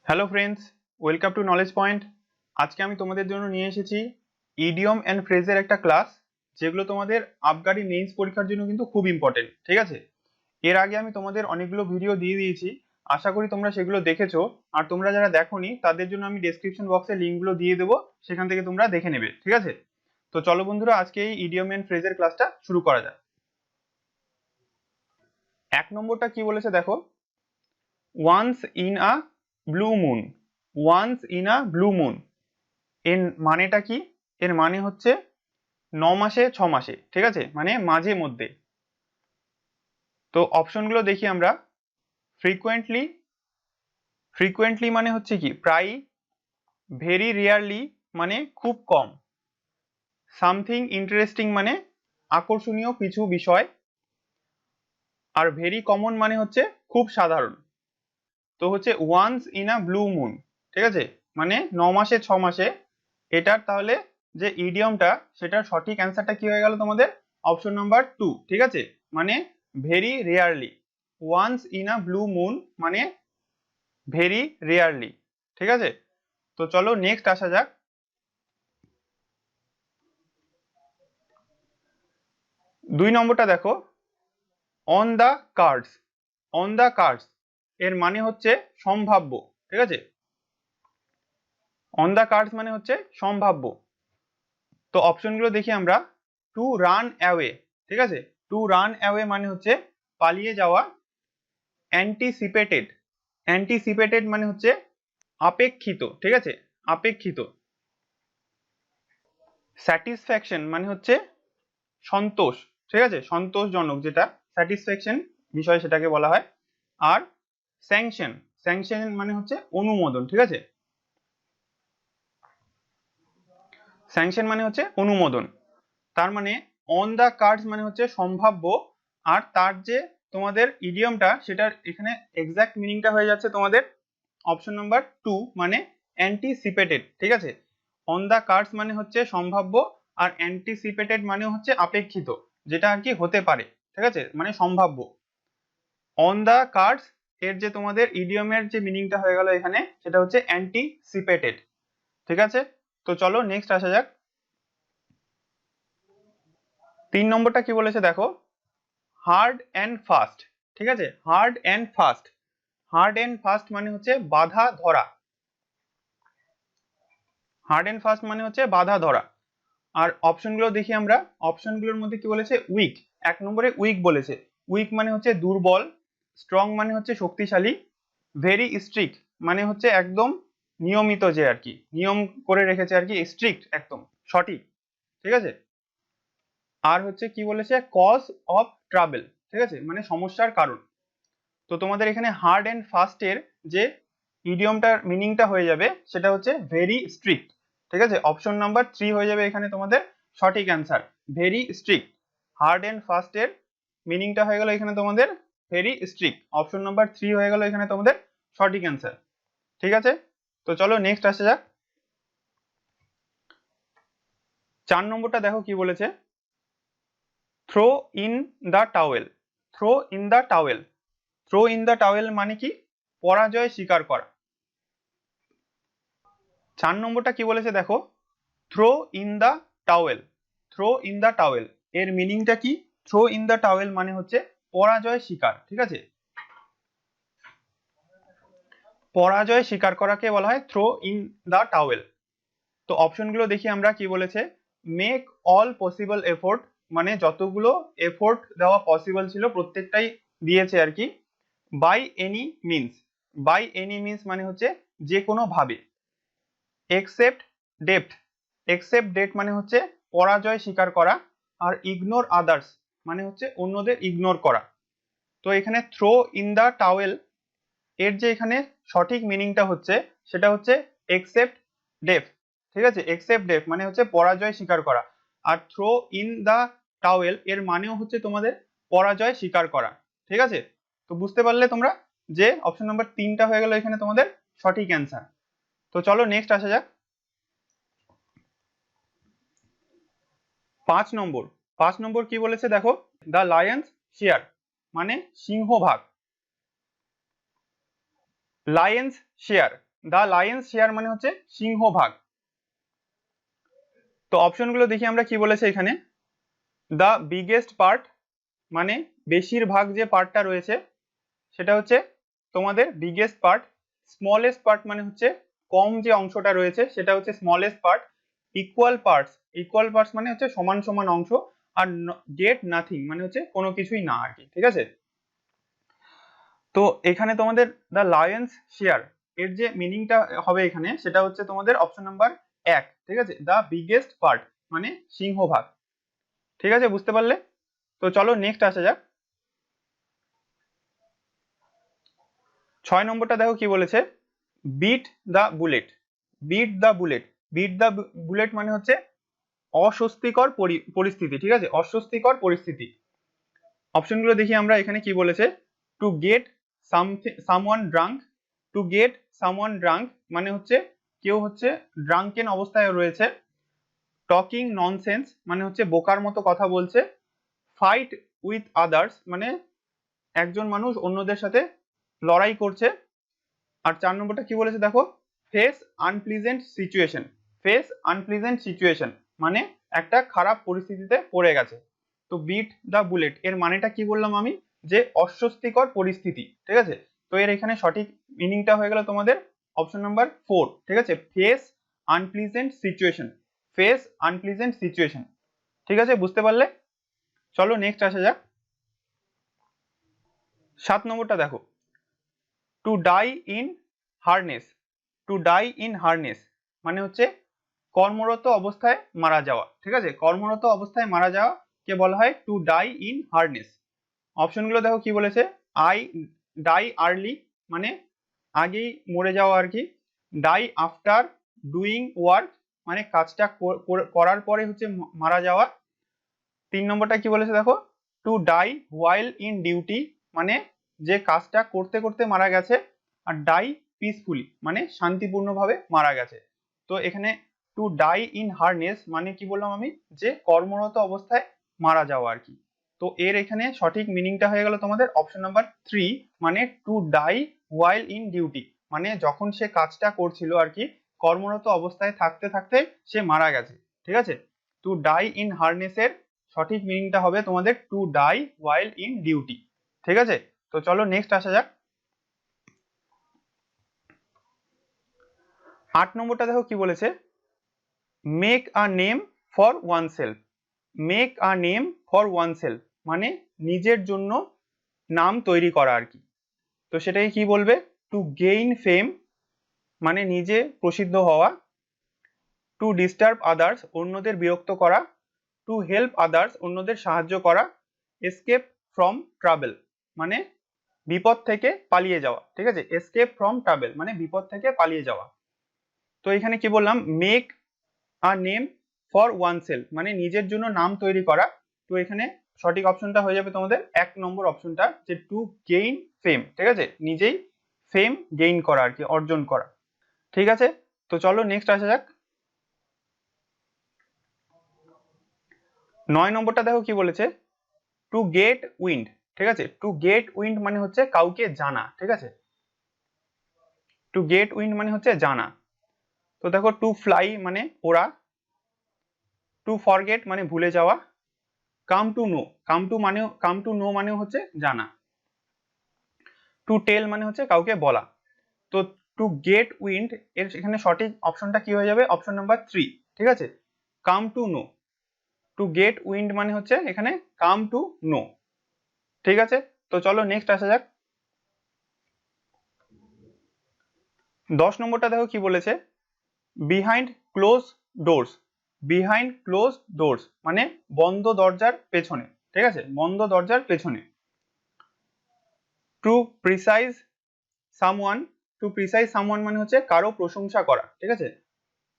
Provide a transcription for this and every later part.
Hello friends, welcome to knowledge point. আজকে আমি তোমাদের জন্য নিয়ে এসেছি ইডিয়ম অ্যান্ড ফ্রেজের একটা ক্লাস, যেগুলো তোমাদের আবগারি মেইনস পরীক্ষার জন্য কিন্তু খুব ইম্পর্টেন্ট। ঠিক আছে, এর আগে আমি তোমাদের অনেকগুলো ভিডিও দিয়ে দিয়েছি, আশা করি তোমরা সেগুলো দেখেছো। আর তোমরা যারা দেখোনি তাদের জন্য আমি ডেসক্রিপশন বক্সে লিঙ্কগুলো দিয়ে দেবো, সেখান থেকে তোমরা দেখে নেবে। ঠিক আছে, তো চলো বন্ধুরা, আজকে এই ইডিয়ম অ্যান্ড ফ্রেজের ক্লাসটা শুরু করা যাক। 1 নম্বরটা কি বলেছে দেখো, once in a blue moon. Once in a blue moon এর মানেটা কি? এর মানে হচ্ছে 9 মাসে 6 মাসে। ঠিক আছে, মানে মাঝে মধ্যে। তো অপশনগুলো দেখি আমরা। ফ্রিকুয়েন্টলি, ফ্রিকুয়েন্টলি মানে হচ্ছে কি প্রায়। ভেরি রেয়ারলি মানে খুব কম। সামথিং ইন্টারেস্টিং মানে আকর্ষণীয় কিছু বিষয়। আর ভেরি কমন মানে হচ্ছে খুব সাধারণ। তো হচ্ছে once in a blue moon, ঠিক আছে, মানে 9 মাসে 6 মাসে। এটার তাহলে যে ইডিয়মটা, সেটার সঠিক অ্যান্সারটা কি হয়ে গেল তোমাদের? Option number 2। ঠিক আছে, মানে very rarely. Once in a blue moon মানে ভেরি রেয়ারলি। ঠিক আছে, তো চলো নেক্সট আসা যাক। 2 নম্বরটা দেখো, on the cards. On the cards এর মানে হচ্ছে সম্ভাব্য। ঠিক আছে, অন দ্য কার্ডস মানে হচ্ছে সম্ভাব্য। তো অপশনগুলো দেখি আমরা। টু রান অ্যাওয়ে, ঠিক আছে, টু রান অ্যাওয়ে মানে হচ্ছে পালিয়ে যাওয়া। অ্যান্টিসিপেটেড, অ্যান্টিসিপেটেড মানে হচ্ছে আপেক্ষিত। ঠিক আছে, আপেক্ষিত। স্যাটিসফ্যাকশন মানে হচ্ছে সন্তোষ। ঠিক আছে, সন্তোষজনক যেটা স্যাটিসফ্যাকশন বিষয় সেটাকে বলা হয়। আর স্যাংশন, স্যাংশন মানে হচ্ছে অনুমোদন। ঠিক আছে, স্যাংশন মানে হচ্ছে অনুমোদন। তার মানে অন দ্য কার্ডস মানে হচ্ছে সম্ভাব্য। আর তার যে তোমাদের ইডিয়মটা, সেটার এখানে এক্সাক্ট মিনিংটা হয়ে যাচ্ছে তোমাদের অপশন নাম্বার 2, মানে অ্যান্টিসিপেটেড। ঠিক আছে, অন দ্য কার্ডস মানে হচ্ছে সম্ভাব্য, আর অ্যান্টিসিপেটেড মানে হচ্ছে আপেক্ষিত, যেটা আর কি হতে পারে। ঠিক আছে, মানে সম্ভাব্য। অন দ্য কার্ডস এর যে তোমাদের ইডিয়মের যে মিনিংটা হয়ে গেল এখানে, সেটা হচ্ছে অ্যান্টিসিপেটেড। ঠিক আছে, তো চলো নেক্সট আসা যাক। 3 নম্বরটা কি বলেছে দেখো, হার্ড অ্যান্ড ফাস্ট। ঠিক আছে, hard and fast. Hard and fast মানে হচ্ছে বাধা ধরা। হার্ড অ্যান্ড ফাস্ট মানে হচ্ছে বাধা ধরা। আর অপশনগুলো দেখি আমরা। অপশনগুলোর মধ্যে কি বলেছে? উইক। 1 নম্বরে উইক বলেছে। উইক মানে হচ্ছে দুর্বল। স্ট্রং মানে হচ্ছে শক্তিশালী। ভেরি স্ট্রিক্ট মানে হচ্ছে একদম নিয়মিত, যে আর কি নিয়ম করে রেখেছে আর কি, স্ট্রিক্ট একদম সঠিক। ঠিক আছে, আর হচ্ছে কি বলেছে? Cause of travel. ঠিক আছে, মানে সমস্যার কারণ। তো তোমাদের এখানে হার্ড অ্যান্ড ফাস্টের যে ইডিয়মটার মিনিংটা হয়ে যাবে, সেটা হচ্ছে ভেরি স্ট্রিক্ট। ঠিক আছে, অপশন নাম্বার 3 হয়ে যাবে এখানে তোমাদের সঠিক answer, very strict. Hard and ফাস্টের মিনিংটা হয়ে গেল এখানে তোমাদের ভেরি স্ট্রিক্ট। অপশন নাম্বার 3 হয়ে গেল এখানে তোমাদের সঠিক অ্যান্সার। ঠিক আছে, তো চলো নেক্সট আসা যাক। 4 নম্বরটা দেখো কি বলেছে, throw in the towel. Throw in the towel. Throw in the towel মানে কি? পরাজয় স্বীকার করা। 4 নম্বরটা কি বলেছে দেখো, throw in the towel. Throw in the towel এর মিনিংটা কি? থ্রো ইন দ্য টাওয়েল মানে হচ্ছে পরাজয় স্বীকার। ঠিক আছে, পরাজয় স্বীকার করাকে বলা হয় থ্রো ইন দ্য টাওয়েল। তো অপশনগুলো দেখি আমরা কি বলেছে। মেক অল পসিবল এফোর্ট মানে যতগুলো এফোর্ট দেওয়া পসিবল ছিল প্রত্যেকটাই দিয়েছে আর কি। By any means. By any means মানে হচ্ছে যে কোনো ভাবে। একসেপ্ট ডেপ্ট। একসেপ্ট ডেট মানে হচ্ছে পরাজয় স্বীকার করা। আর ইগনোর আদার্স মানে হচ্ছে অন্যদের ইগনোর করা। তো এখানে থ্রো ইন দ্য টাওয়েল এর যে এখানে সঠিক মিনিংটা হচ্ছে, সেটা হচ্ছে একসেপ্ট ডেফ। ঠিক আছে, একসেপ্ট ডেফ মানে হচ্ছে পরাজয় স্বীকার করা। আর থ্রো ইন দ্য টাওয়েল এর মানেও হচ্ছে তোমাদের পরাজয় স্বীকার করা। ঠিক আছে, তো বুঝতে পারলে তোমরা যে অপশন নাম্বার 3টা হয়ে গেল এখানে তোমাদের সঠিক অ্যান্সার। তো চলো নেক্সট আসা যাক। 5 নম্বর। 5 নম্বর কি বলেছে দেখো, দ্য লায়ন্স শেয়ার মানে সিংহভাগ। Lions share the Lions share মানে হচ্ছে সিংহভাগ। তো অপশনগুলো দেখি আমরা কি বলেছে এখানে। দ্য বিগেস্ট পার্ট মানে বেশিরভাগ যে পার্টটা রয়েছে সেটা হচ্ছে তোমাদের বিগেস্ট পার্ট। স্মলেস্ট পার্ট মানে হচ্ছে কম যে অংশটা রয়েছে সেটা হচ্ছে স্মলেস্ট পার্ট। ইকুয়াল পার্টস মানে হচ্ছে সমান সমান অংশ। আর গেট নাথিং মানে হচ্ছে কোনো কিছুই না আর কি, ঠিক আছে। তো এখানে তোমাদের দ্য লায়ন্স শেয়ার এর যে মিনিংটা হবে এখানে সেটা হচ্ছে তোমাদের অপশন নাম্বার 1, ঠিক আছে। দ্য বিগেস্ট পার্ট মানে সিংহভাগ, ঠিক আছে, বুঝতে পারলে। তো চলো নেক্সট আসা যাক। 6 নম্বরটা দেখো কি বলেছে, bite the bullet. Bite the bullet, bite the bullet মানে হচ্ছে অস্বস্তিকর পরিস্থিতি, ঠিক আছে, অস্বস্তিকর পরিস্থিতি। অপশনগুলো দেখি আমরা এখানে কি বলেছে। To get someone drunk, to get someone drunk মানে হচ্ছে কেউ হচ্ছে ড্রাঙ্কেন অবস্থায় রয়েছে। টকিং ননসেন্স মানে হচ্ছে বোকার মতো কথা বলছে। ফাইট উইথ আদার্স মানে একজন মানুষ অন্যদের সাথে লড়াই করছে। আর 4 নম্বরটা কি বলেছে দেখো, face unpleasant situation. Face unpleasant situation মানে একটা খারাপ পরিস্থিতিতে পড়ে গেছে। তো বিট দ্য বুলেট এর মানেটা কি বললাম আমি, যে অস্বস্তিকর পরিস্থিতি, ঠিক আছে। তো এর এখানে সঠিক মিনিংটা হয়ে গেল তোমাদের অপশন নাম্বার 4, ঠিক আছে, face unpleasant situation. Face unpleasant situation, ঠিক আছে, বুঝতে পারলে। চলো নেক্সট আসা যাক। 7 নম্বরটা দেখো, to die in harness. To die in harness মানে হচ্ছে কর্মরত অবস্থায় মারা যাওয়া, ঠিক আছে, কর্মরত অবস্থায় মারা যাওয়া কে বলা হয় টু ডাই ইন হারনেস। অপশনগুলো দেখো কি বলেছে। আই ডাই আর্লি মানে আগেই মরে যাওয়া আর কি। ডাই আফটার ডুইং ওয়ার্ক মানে কাজটা করার পরে হচ্ছে মারা যাওয়া। 3 নম্বরটা কি বলেছে দেখো, to die while in duty মানে যে কাজটা করতে করতে মারা গেছে। আর ডাই পিসফুলি মানে শান্তিপূর্ণভাবে মারা গেছে। তো এখানে টু ডাই ইন হারনেস মানে কি বললাম আমি, যে কর্মরত অবস্থায় মারা যাওয়া আর কি। তো এর এখানে সঠিক মিনিংটা হয়ে গেল তোমাদের অপশন নাম্বার 3 মানে to die while in duty মানে যখন সে কাজটা করছিল আর কি, কর্মরত অবস্থায় থাকতে থাকতে সে মারা গেছে, ঠিক আছে। টু ডাই ইন হারনেসের সঠিক মিনিংটা হবে তোমাদের to die while in duty, ঠিক আছে। তো চলো নেক্সট আসা যাক। 8 নম্বরটা দেখো কি বলেছে, make a name for one self. Make a name for one self মানে নিজের জন্য নাম তৈরি করা আর কি। তো সেটাকে কি বলবে, টু গেইন ফেম মানে নিজে প্রসিদ্ধ হওয়া। টু ডিস্টার্ব আদার্স অন্যদের বিরক্ত করা। টু হেল্প আদার্স অন্যদের সাহায্য করা। এসকেপ ফ্রম ট্রাভেল মানে বিপদ থেকে পালিয়ে যাওয়া, ঠিক আছে, এসকেপ ফ্রম ট্রাভেল মানে বিপদ থেকে পালিয়ে যাওয়া। তো এখানে কি বললাম, make a name for one self মানে নিজের জন্য নাম তৈরি করা। তো এখানে সঠিক অপশনটা হয়ে যাবে তোমাদের 1 নম্বর অপশনটা, যে টু গেইন ফেম, ঠিক আছে, নিজেই ফেম গেইন করা আর কি, অর্জন করা, ঠিক আছে। তো চলো নেক্সট আসা যাক। 9 নম্বরটা দেখো কি বলেছে, টু গেট উইন্ড, ঠিক আছে। টু গেট উইন্ড মানে হচ্ছে কাউকে জানা, ঠিক আছে। টু গেট উইন্ড মানে হচ্ছে জানা। তো দেখো টু ফ্লাই মানে ওড়া। টু ফরগেট মানে ভুলে যাওয়া। Come to know, come to know মানে হচ্ছে জানা। টু টেল মানে হচ্ছে কাউকে বলা। তো টু গেট উইন্ড এর এখানে সঠিক অপশনটা কি হয়ে যাবে, অপশন নাম্বার 3, ঠিক আছে, come to know. To get wind মানে হচ্ছে এখানে কাম টু নো, ঠিক আছে। তো চলো নেক্সট আসা যাক। 10 নম্বরটা দেখো কি বলেছে, behind close doors. Behind close doors মানে বন্ধ দরজার পেছনে, ঠিক আছে, বন্ধ দরজার পেছনে। To precise someone, to precise someone মানে হচ্ছে কারো প্রশংসা করা, ঠিক আছে।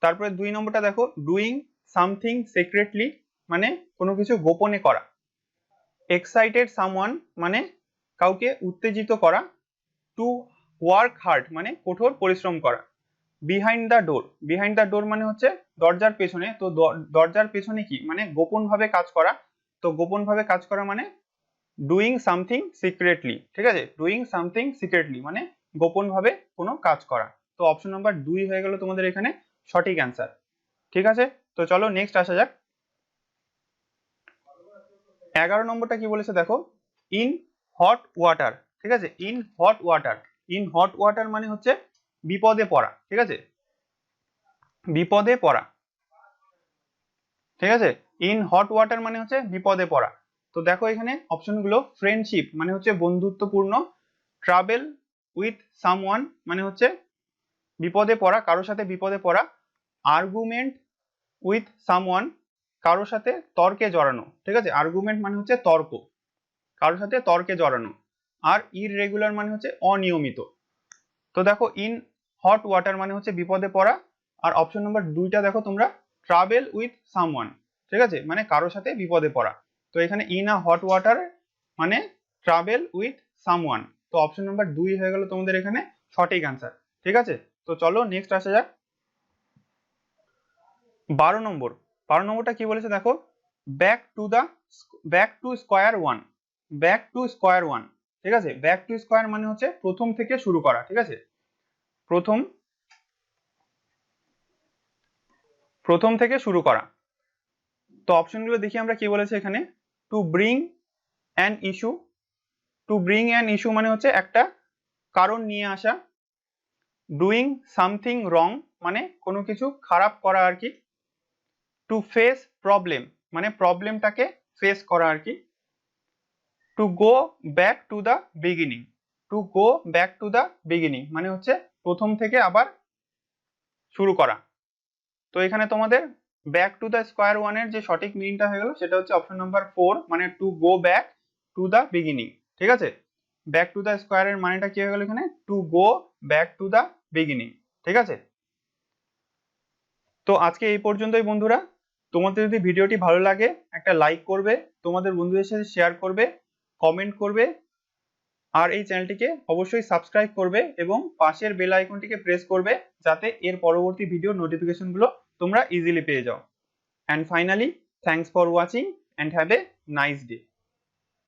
তারপরে 2 নম্বরটা দেখো, ডুইং সামথিং সিক্রেটলি মানে কোনো কিছু গোপনে করা। এক্সাইটেড সামওয়ান মানে কাউকে উত্তেজিত করা। টু ওয়ার্ক হার্ড মানে কঠোর পরিশ্রম করা। Behind the door, behind the door মানে হচ্ছে দরজার পেছনে। তো দরজার পেছনে কি মানে গোপন ভাবে কাজ করা। তো গোপন ভাবে কাজ করা মানে ডুইং সামথিং সিক্রেটলি, ঠিক আছে, ডুইং সামথিং সিক্রেটলি মানে গোপন ভাবে কোনো কাজ করা। তো অপশন নাম্বার 2 হয়ে গেল তোমাদের এখানে সঠিক অ্যান্সার। ঠিক আছে, তো চলো নেক্সট আসা যাক। 11 নম্বরটা কি বলেছে দেখো, ইন হট ওয়াটার। ঠিক আছে, in hot water, in hot water মানে হচ্ছে বিপদে পড়া। ঠিক আছে, বিপদে পড়া। ঠিক আছে, ইন হট ওয়াটার মানে হচ্ছে বিপদে পড়া। তো দেখো এখানে অপশনগুলো, ফ্রেন্ডশিপ মানে হচ্ছে বন্ধুত্বপূর্ণ, ট্রাভেল উইথ সামওয়ান মানে হচ্ছে বিপদে পড়া, কারোর সাথে বিপদে পড়া, আর্গুমেন্ট উইথ সামওয়ান কারোর সাথে তর্কে জড়ানো। ঠিক আছে, আর্গুমেন্ট মানে হচ্ছে তর্ক, কারোর সাথে তর্কে জড়ানো, আর ইররেগুলার মানে হচ্ছে অনিয়মিত। তো দেখো ইন হট ওয়াটার মানে হচ্ছে বিপদে পড়া, আর অপশন নাম্বার 2টা দেখো তোমরা, ট্রাভেল উইথ সামওয়ান। ঠিক আছে, মানে কারোর সাথে বিপদে পড়া। তো এখানে ইন আ হট ওয়াটার মানে ট্রাভেল উইথ সামওয়ান। তো অপশন নাম্বার 2 হয়ে গেল তোমাদের এখানে সঠিক অ্যান্সার। ঠিক আছে, তো চলো নেক্সট আসা যাক। 12 নম্বরটা কি বলেছে দেখো, back to the back to square one, back to square one. ঠিক আছে, ব্যাক টু স্কোয়ার মানে হচ্ছে প্রথম থেকে শুরু করা। ঠিক আছে, প্রথম থেকে শুরু করা। তো অপশনগুলো দেখি আমরা, কি বলেছে এখানে, to bring an issue, to bring an issue মানে হচ্ছে একটা কারণ নিয়ে আসা, ডুইং সামথিং রং মানে কোনো কিছু খারাপ করা আর কি, টু ফেস প্রবলেম মানে প্রবলেমটাকে ফেস করা আর কি, to go back to the beginning, to go back to the beginning মানে হচ্ছে প্রথম থেকে আবার শুরু করা। তো এখানে তোমাদের ব্যাক টু দ্য স্কোয়ার ওয়ানের যে সঠিক মিনিংটা হয়ে গেল সেটা হচ্ছে অপশন নাম্বার 4 মানে to go back to the beginning. ঠিক আছে, ব্যাক টু দ্য স্কোয়ারের মানেটা কি হয়ে গেল এখানে, to go back to the beginning. ঠিক আছে, তো আজকে এই পর্যন্তই বন্ধুরা। তোমাদের যদি ভিডিওটি ভালো লাগে একটা লাইক করবে, তোমাদের বন্ধুদের সাথে শেয়ার করবে, কমেন্ট করবে, আর এই চ্যানেলটিকে অবশ্যই সাবস্ক্রাইব করবে এবং পাশের বেল আইকনটিকে প্রেস করবে যাতে এর পরবর্তী ভিডিও নোটিফিকেশনগুলো তোমরা ইজিলি পেয়ে যাও। And finally, thanks for watching and have a nice day.